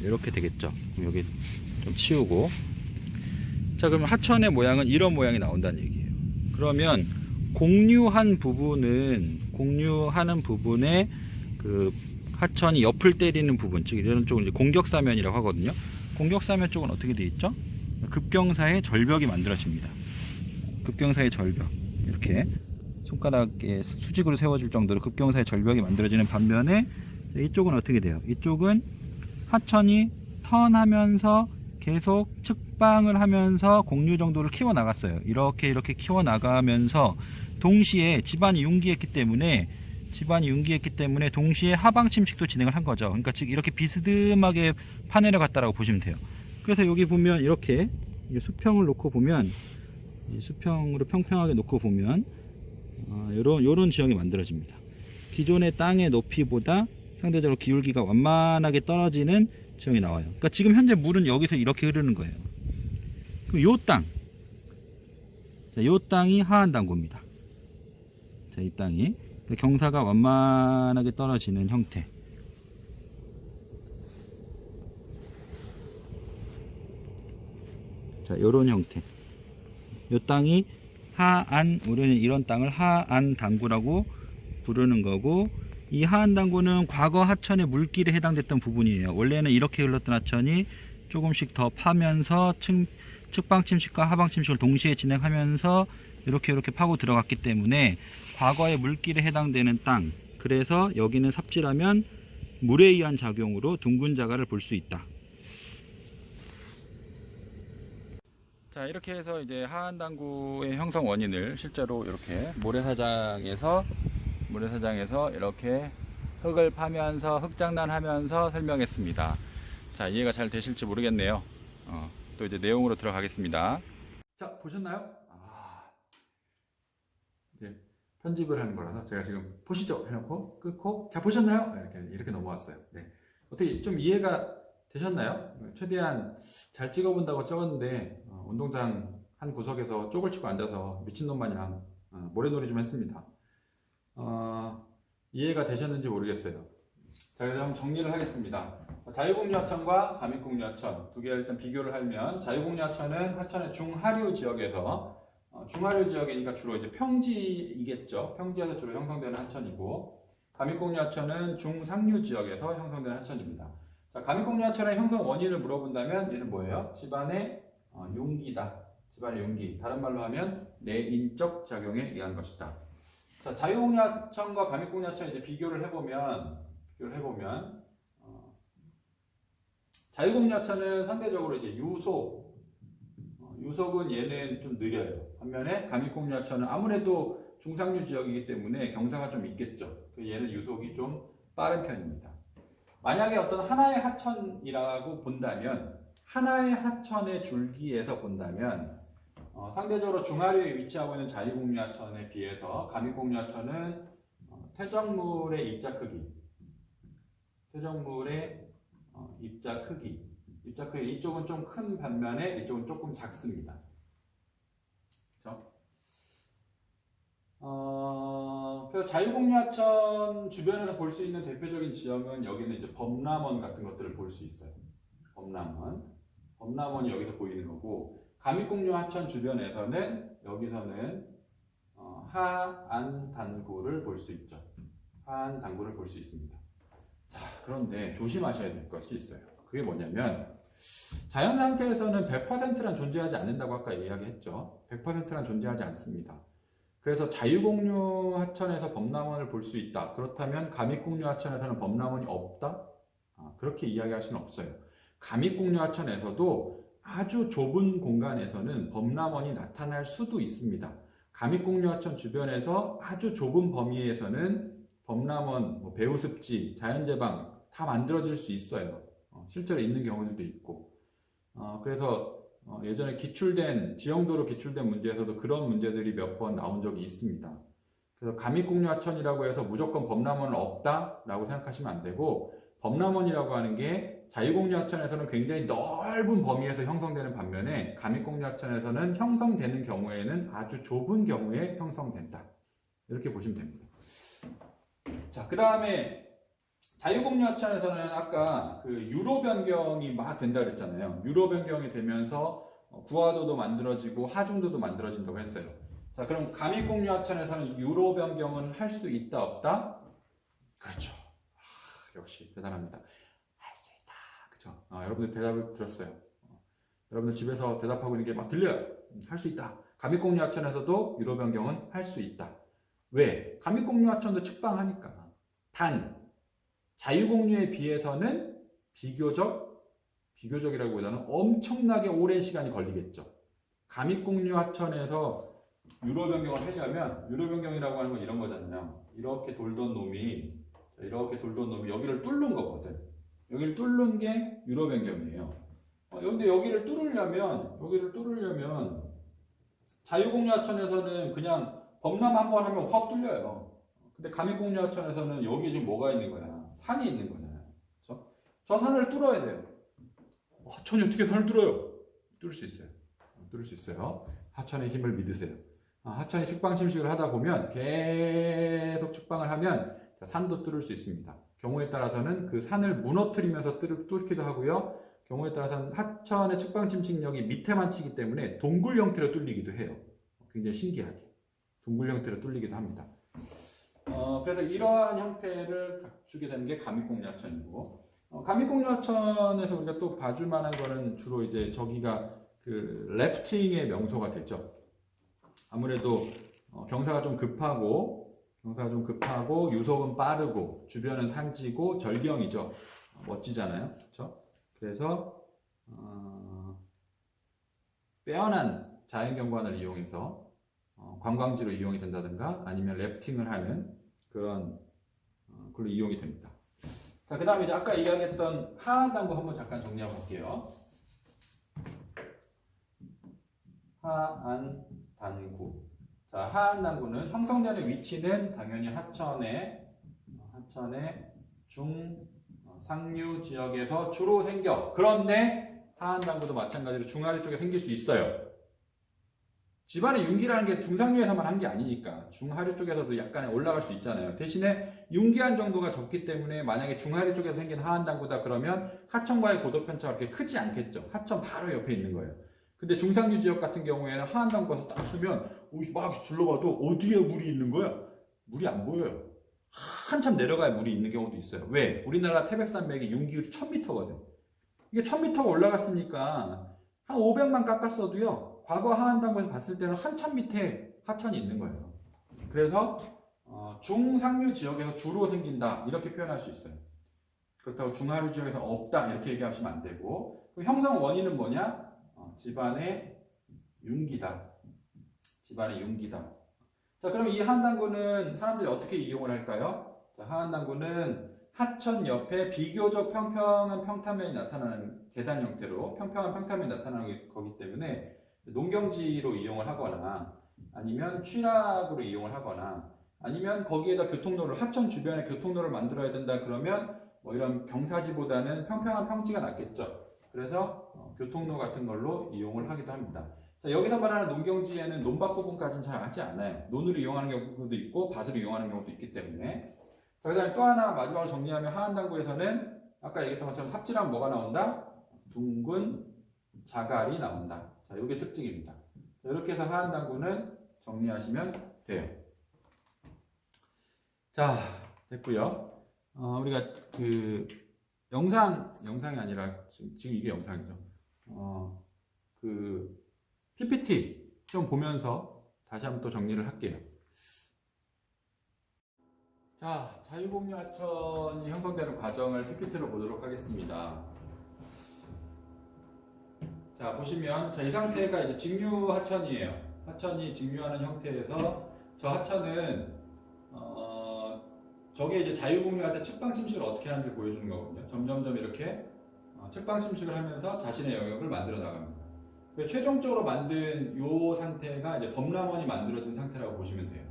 이렇게 되겠죠. 그럼 여기 좀 치우고, 자, 그럼 하천의 모양은 이런 모양이 나온다는 얘기예요. 그러면 공유하는 부분에 그 하천이 옆을 때리는 부분, 즉 이런 쪽은 이제 공격사면이라고 하거든요. 공격사면 쪽은 어떻게 돼 있죠? 급경사의 절벽이 만들어집니다. 급경사의 절벽, 이렇게 손가락에 수직으로 세워질 정도로 급경사의 절벽이 만들어지는 반면에 이쪽은 어떻게 돼요? 이쪽은 하천이 턴하면서 계속 측방을 하면서 공류 정도를 키워 나갔어요. 이렇게 키워 나가면서 동시에 집안이 융기했기 때문에 동시에 하방 침식도 진행을 한 거죠. 그러니까 즉 이렇게 비스듬하게 파내려 갔다라고 보시면 돼요. 그래서 여기 보면 이렇게 수평을 놓고 보면, 수평으로 평평하게 놓고 보면 요런 지형이 만들어집니다. 기존의 땅의 높이보다 상대적으로 기울기가 완만하게 떨어지는 지형이 나와요. 그러니까 지금 현재 물은 여기서 이렇게 흐르는 거예요. 그럼 요 땅이 하안단구입니다. 자, 이 땅이 경사가 완만하게 떨어지는 형태. 자, 요런 형태. 요 땅이 우리는 이런 땅을 하안단구라고 부르는 거고, 이 하안단구는 과거 하천의 물길에 해당됐던 부분이에요. 원래는 이렇게 흘렀던 하천이 조금씩 더 파면서 측방 침식과 하방 침식을 동시에 진행하면서 이렇게 파고 들어갔기 때문에 과거의 물길에 해당되는 땅, 그래서 여기는 삽질하면 물에 의한 작용으로 둥근 자갈을 볼 수 있다. 자, 이렇게 해서 이제 하안단구의 형성 원인을 실제로 이렇게 모래사장에서 이렇게 흙을 파면서 흙장난하면서 설명했습니다. 자, 이해가 잘 되실지 모르겠네요. 또 이제 내용으로 들어가겠습니다. 자, 보셨나요? 이제 편집을 하는 거라서 제가 지금 보시죠 해놓고 끊고, 자, 보셨나요? 이렇게 넘어왔어요. 네. 어떻게 좀 이해가 되셨나요? 최대한 잘 찍어본다고 적었는데 운동장 한 구석에서 쪽을 치고 앉아서 미친놈 마냥 모래놀이 좀 했습니다. 이해가 되셨는지 모르겠어요. 자, 그래서 한번 정리를 하겠습니다. 자유공유하천과 가믹공유하천 두 개를 일단 비교를 하면, 자유공유하천은 하천의 중하류 지역에서, 중하류 지역이니까 주로 이제 평지이겠죠. 평지에서 주로 형성되는 하천이고, 가믹공유하천은 중상류 지역에서 형성되는 하천입니다. 자, 가믹공유하천의 형성 원인을 물어본다면 얘는 뭐예요? 집안의 융기다. 집안의 융기. 다른 말로 하면 내인적 작용에 의한 것이다. 자, 자유공유하천과 가믹공유하천 이제 비교를 해보면 자유공유하천은 상대적으로 이제 유속은 얘는 좀 느려요. 반면에 가믹공유하천은 아무래도 중상류 지역이기 때문에 경사가 좀 있겠죠. 얘는 유속이 좀 빠른 편입니다. 만약에 어떤 하나의 하천이라고 본다면, 하나의 하천의 줄기에서 본다면 상대적으로 중하류에 위치하고 있는 자유공유하천에 비해서 가믹공유하천은 퇴적물의 입자 크기, 이쪽은 좀 큰 반면에 이쪽은 조금 작습니다. 그렇죠? 그래서 자유공유하천 주변에서 볼 수 있는 대표적인 지형은 여기는 이제 범람원 같은 것들을 볼 수 있어요. 범람원이 여기서 보이는 거고, 가믹공유하천 주변에서는 여기서는 하안단구를 볼 수 있죠. 하안단구를 볼 수 있습니다. 자, 그런데 조심하셔야 될 것이 있어요. 그게 뭐냐면, 자연 상태에서는 100%란 존재하지 않는다고 아까 이야기했죠. 100%란 존재하지 않습니다. 그래서 자유공유하천에서 범람원을 볼 수 있다. 그렇다면 가믹공유하천에서는 범람원이 없다? 그렇게 이야기할 수는 없어요. 가믹공유하천에서도 아주 좁은 공간에서는 범람원이 나타날 수도 있습니다. 가믹공유하천 주변에서 아주 좁은 범위에서는 범람원, 배우습지, 자연제방 다 만들어질 수 있어요. 실제로 있는 경우들도 있고. 그래서 예전에 지형도로 기출된 문제에서도 그런 문제들이 몇 번 나온 적이 있습니다. 그래서 가믹공유하천이라고 해서 무조건 범람원은 없다라고 생각하시면 안 되고, 범람원이라고 하는 게 자유공유하천에서는 굉장히 넓은 범위에서 형성되는 반면에 가믹공유하천에서는 형성되는 경우에는 아주 좁은 경우에 형성된다. 이렇게 보시면 됩니다. 자, 그 다음에 자유공유하천에서는 아까 그 유로 변경이 막 된다 그랬잖아요. 유로 변경이 되면서 구하도도 만들어지고 하중도도 만들어진다고 했어요. 자, 그럼 가믹공유하천에서는 유로 변경은 할 수 있다 없다? 그렇죠. 역시 대단합니다. 할 수 있다. 그쵸? 여러분들 대답을 들었어요. 여러분들 집에서 대답하고 있는 게 막 들려요. 할 수 있다. 감익공유하천에서도 유로 변경은 할 수 있다. 왜? 감익공유하천도 측방하니까. 단 자유공유에 비해서는 비교적이라기보다는 엄청나게 오랜 시간이 걸리겠죠. 감익공유하천에서 유로 변경을 하려면 유로 변경이라고 하는 건 이런 거잖아요. 이렇게 돌던 놈이 여기를 뚫는 거거든. 여기를 뚫는 게 유로 변경이에요. 근데 여기를 뚫으려면 자유공유하천에서는 그냥 범람 한 번 하면 확 뚫려요. 근데 감익공유하천에서는 여기 지금 뭐가 있는 거야? 산이 있는 거잖아요. 그렇죠? 저 산을 뚫어야 돼요. 하천이 어떻게 산을 뚫어요? 뚫을 수 있어요. 뚫을 수 있어요. 하천의 힘을 믿으세요. 하천이 측방 침식을 하다 보면 계속 측방을 하면 산도 뚫을 수 있습니다. 경우에 따라서는 그 산을 무너뜨리면서 뚫기도 하고요. 경우에 따라서는 하천의 측방 침식력이 밑에만 치기 때문에 동굴 형태로 뚫리기도 해요. 굉장히 신기하게 동굴 형태로 뚫리기도 합니다. 그래서 이러한 형태를 갖추게 되는 게 감익공유하천이고, 감익공유하천에서 우리가 또 봐줄 만한 거는 주로 이제 저기가 그 래프팅의 명소가 되죠. 아무래도 경사가 좀 급하고 유속은 빠르고 주변은 산지고 절경이죠. 멋지잖아요. 그렇죠? 그래서 빼어난 자연경관을 이용해서 관광지로 이용이 된다든가 아니면 래프팅을 하는 그런 걸로 이용이 됩니다. 자, 그 다음에 이제 아까 이야기했던 하안단구 한번 잠깐 정리하고 볼게요. 하안단구. 자, 하안단구는 형성되는 위치는 당연히 하천의 상류 지역에서 주로 생겨. 그런데 하안단구도 마찬가지로 중하류 쪽에 생길 수 있어요. 집안의 융기라는 게 중상류에서만 한 게 아니니까 중하류 쪽에서도 약간 올라갈 수 있잖아요. 대신에 융기한 정도가 적기 때문에 만약에 중하류 쪽에서 생긴 하안단구다 그러면 하천과의 고도 편차가 그렇게 크지 않겠죠. 하천 바로 옆에 있는 거예요. 근데 중상류 지역 같은 경우에는 하안단구에서 딱 쓰면 막 둘러봐도 어디에 물이 있는 거야? 물이 안 보여요. 한참 내려가야 물이 있는 경우도 있어요. 왜? 우리나라 태백산맥이 융기율이 1000m거든. 이게 1000m가 올라갔으니까 한 500만 깎았어도요. 과거 하안단구에서 봤을 때는 한참 밑에 하천이 있는 거예요. 그래서 중상류 지역에서 주로 생긴다 이렇게 표현할 수 있어요. 그렇다고 중하류 지역에서 없다 이렇게 얘기하시면 안 되고, 형성 원인은 뭐냐? 집안의 융기다. 자, 그럼 이 하안단구는 사람들이 어떻게 이용을 할까요? 자, 하안단구는 하천 옆에 비교적 평평한 평탄면이 나타나는 계단 형태로 평평한 평탄면이 나타나는 거기 때문에 농경지로 이용을 하거나 아니면 취락으로 이용을 하거나 아니면 거기에다 교통로를 하천 주변에 교통로를 만들어야 된다 그러면 뭐 이런 경사지보다는 평평한 평지가 낫겠죠. 그래서 교통로 같은 걸로 이용을 하기도 합니다. 자, 여기서 말하는 농경지에는 논밭 부분까지는 잘 하지 않아요. 논으로 이용하는 경우도 있고 밭으로 이용하는 경우도 있기 때문에. 자, 그 다음에 또 하나 마지막으로 정리하면 하안단구에서는 아까 얘기했던 것처럼 삽질하면 뭐가 나온다? 둥근 자갈이 나온다. 자, 이게 특징입니다. 자, 이렇게 해서 하안단구는 정리하시면 돼요. 자, 됐고요. 우리가 그 영상이 아니라 지금 이게 영상이죠. 그 PPT 좀 보면서 다시 한번 또 정리를 할게요. 자, 자유공유하천이 형성되는 과정을 PPT로 보도록 하겠습니다. 자, 보시면 이 상태가 이제 직류하천이에요. 하천이 직류하는 형태에서 저 하천은 저게 이제 자유공유할 때 측방 침식을 어떻게 하는지 보여주는 거거든요. 점점점 이렇게 측방 침식을 하면서 자신의 영역을 만들어 나갑니다. 최종적으로 만든 이 상태가 이제 범람원이 만들어진 상태라고 보시면 돼요.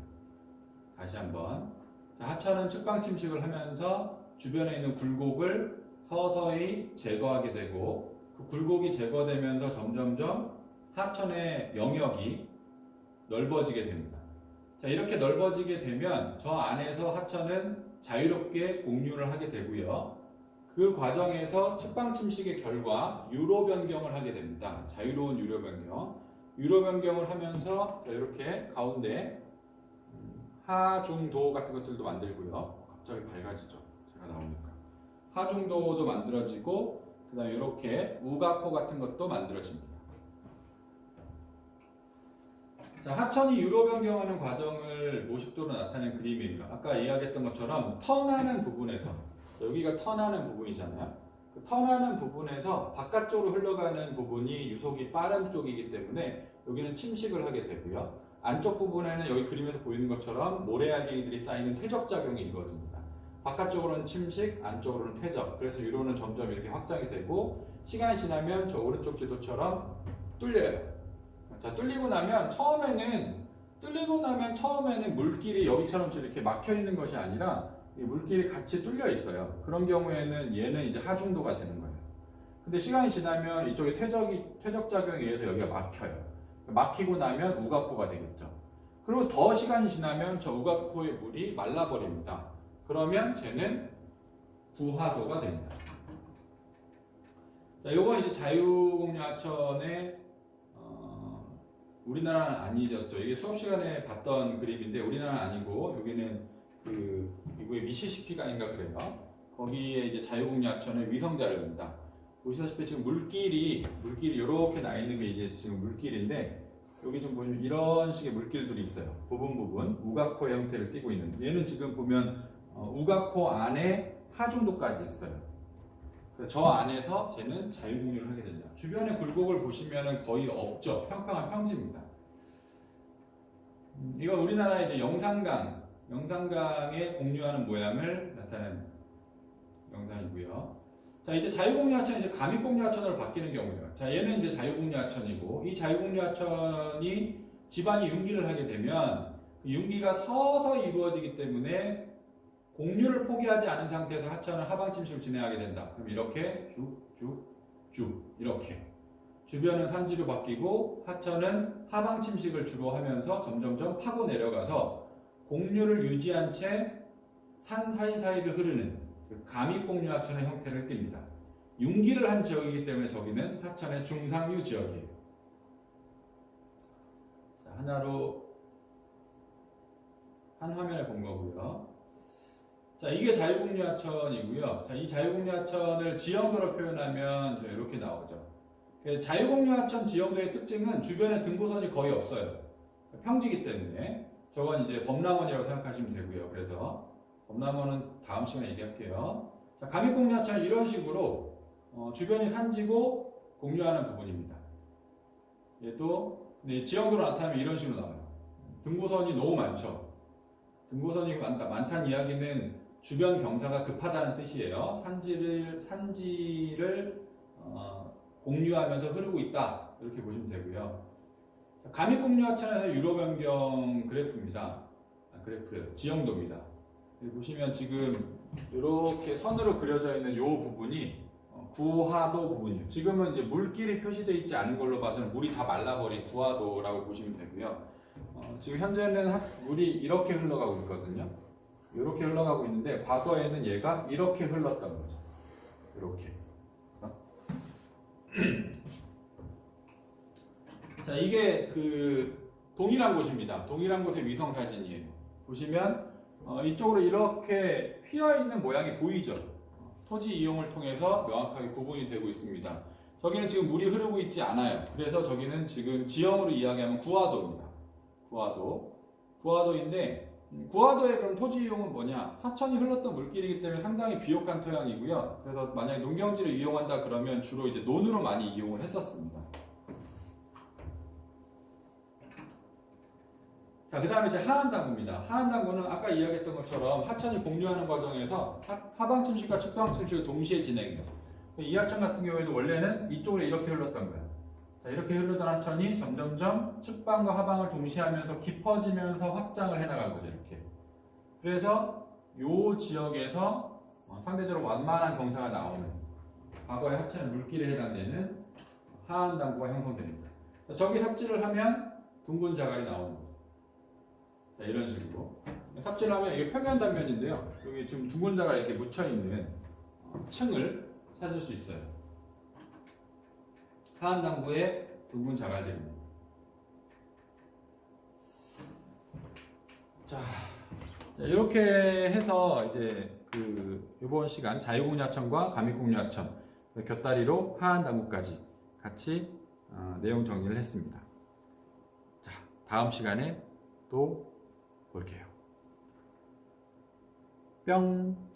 다시 한번. 자, 하천은 측방 침식을 하면서 주변에 있는 굴곡을 서서히 제거하게 되고 그 굴곡이 제거되면서 점점점 하천의 영역이 넓어지게 됩니다. 자, 이렇게 넓어지게 되면 저 안에서 하천은 자유롭게 공유를 하게 되고요. 그 과정에서 측방 침식의 결과 유로 변경을 하게 됩니다. 자유로운 유로 변경. 유로 변경을 하면서 이렇게 가운데 하중도 같은 것들도 만들고요. 갑자기 밝아지죠. 제가 나오니까. 하중도도 만들어지고 그 다음에 이렇게 우가코 같은 것도 만들어집니다. 자, 하천이 유로 변경하는 과정을 모식도로 나타낸 그림이에요. 아까 이야기했던 것처럼 턴하는 부분에서, 여기가 턴하는 부분이잖아요. 그 턴하는 부분에서 바깥쪽으로 흘러가는 부분이 유속이 빠른 쪽이기 때문에 여기는 침식을 하게 되고요. 안쪽 부분에는 여기 그림에서 보이는 것처럼 모래알갱이들이 쌓이는 퇴적작용이 이루어집니다. 바깥쪽으로는 침식, 안쪽으로는 퇴적. 그래서 유로는 점점 이렇게 확장이 되고 시간이 지나면 저 오른쪽 지도처럼 뚫려요. 자, 뚫리고 나면 처음에는 물길이 여기처럼 이렇게 막혀 있는 것이 아니라 이 물길이 같이 뚫려 있어요. 그런 경우에는 얘는 이제 하중도가 되는 거예요. 근데 시간이 지나면 이쪽에 퇴적 작용에 의해서 여기가 막혀요. 막히고 나면 우가코가 되겠죠. 그리고 더 시간이 지나면 저 우가코의 물이 말라버립니다. 그러면 쟤는 구하도가 됩니다. 자, 요건 이제 자유공유하천의 우리나라는 아니었죠. 이게 수업 시간에 봤던 그림인데 우리나라는 아니고 여기는 그 미국의 미시시피강인가 그래요. 거기에 이제 자유공유하천의 위성 자료입니다. 보시다시피 지금 물길이 이렇게 나 있는 게 이제 지금 물길인데 여기 좀 보시면 이런 식의 물길들이 있어요. 부분 우가코의 형태를 띠고 있는. 얘는 지금 보면 우가코 안에 하중도까지 있어요. 저 안에서 쟤는 자유공유를 하게 됩니다. 주변의 굴곡을 보시면 거의 없죠. 평평한 평지입니다. 이건 우리나라의 이제 영산강의 공유하는 모양을 나타낸 영상이고요. 자, 이제 자유공유하천이 이제 감익공유하천으로 바뀌는 경우예요. 자, 얘는 이제 자유공유하천이고 이 자유공유하천이 집안이 융기를 하게 되면 그 융기가 서서히 이루어지기 때문에 공유를 포기하지 않은 상태에서 하천은 하방침식을 진행하게 된다. 그럼 이렇게 쭉 이렇게 주변은 산지로 바뀌고 하천은 하방침식을 주로 하면서 점점점 파고 내려가서 공유를 유지한 채 산 사이사이를 흐르는 그 감익공유하천의 형태를 띱니다. 융기를 한 지역이기 때문에 저기는 하천의 중상류 지역이에요. 자, 하나로 한 화면을 본 거고요. 자, 이게 자유공유하천이고요. 자, 이 자유공유하천을 지형도로 표현하면 이렇게 나오죠. 자유공유하천 지형도의 특징은 주변에 등고선이 거의 없어요. 평지이기 때문에 저건 이제 범람원이라고 생각하시면 되고요. 그래서 범람원은 다음 시간에 얘기할게요. 자, 감익공유하천은 이런 식으로 주변이 산지고 공유하는 부분입니다. 얘도 근데 지형도로 나타나면 이런 식으로 나와요. 등고선이 너무 많죠. 등고선이 많다는 이야기는 주변 경사가 급하다는 뜻이에요. 산지를 공유하면서 흐르고 있다. 이렇게 보시면 되고요. 감익공유하천에서 유로 변경 그래프입니다. 그래프래요. 지형도입니다. 여기 보시면 지금 이렇게 선으로 그려져 있는 이 부분이 구하도 부분이에요. 지금은 이제 물길이 표시되어 있지 않은 걸로 봐서는 물이 다 말라버린 구하도라고 보시면 되고요. 지금 현재는 물이 이렇게 흘러가고 있거든요. 이렇게 흘러가고 있는데 과거에는 얘가 이렇게 흘렀던 거죠. 이렇게. 자, 이게 그 동일한 곳입니다. 동일한 곳의 위성 사진이에요. 보시면 이쪽으로 이렇게 휘어 있는 모양이 보이죠. 토지 이용을 통해서 명확하게 구분이 되고 있습니다. 저기는 지금 물이 흐르고 있지 않아요. 그래서 저기는 지금 지형으로 이야기하면 구하도입니다. 구하도인데 구하도의 그럼 토지 이용은 뭐냐? 하천이 흘렀던 물길이기 때문에 상당히 비옥한 토양이고요. 그래서 만약에 농경지를 이용한다 그러면 주로 이제 논으로 많이 이용을 했었습니다. 자, 그 다음에 이제 하안당구입니다. 하안당구는 아까 이야기했던 것처럼 하천이 공유하는 과정에서 하방침식과 측방침식을 동시에 진행해요. 이 하천 같은 경우에도 원래는 이쪽으로 이렇게 흘렀던 거예요. 자, 이렇게 흐르던 하천이 점점점 측방과 하방을 동시에 하면서 깊어지면서 확장을 해나간 거죠. 이렇게. 그래서 이 지역에서 상대적으로 완만한 경사가 나오는 과거의 하천의 물길에 해당되는 하안당구가 형성됩니다. 자, 저기 삽질을 하면 둥근 자갈이 나오는 거죠. 자, 이런 식으로. 삽질을 하면 이게 평면 단면인데요. 여기 지금 둥근 자갈이 이렇게 묻혀있는 층을 찾을 수 있어요. 하안당구의 둥근 자갈들입니다. 자, 이렇게 해서 이제 이번 시간 자유공유하천과 감익공유하천 곁다리로 하한당구까지 같이 내용 정리를 했습니다. 자, 다음 시간에 또 볼게요. 뿅!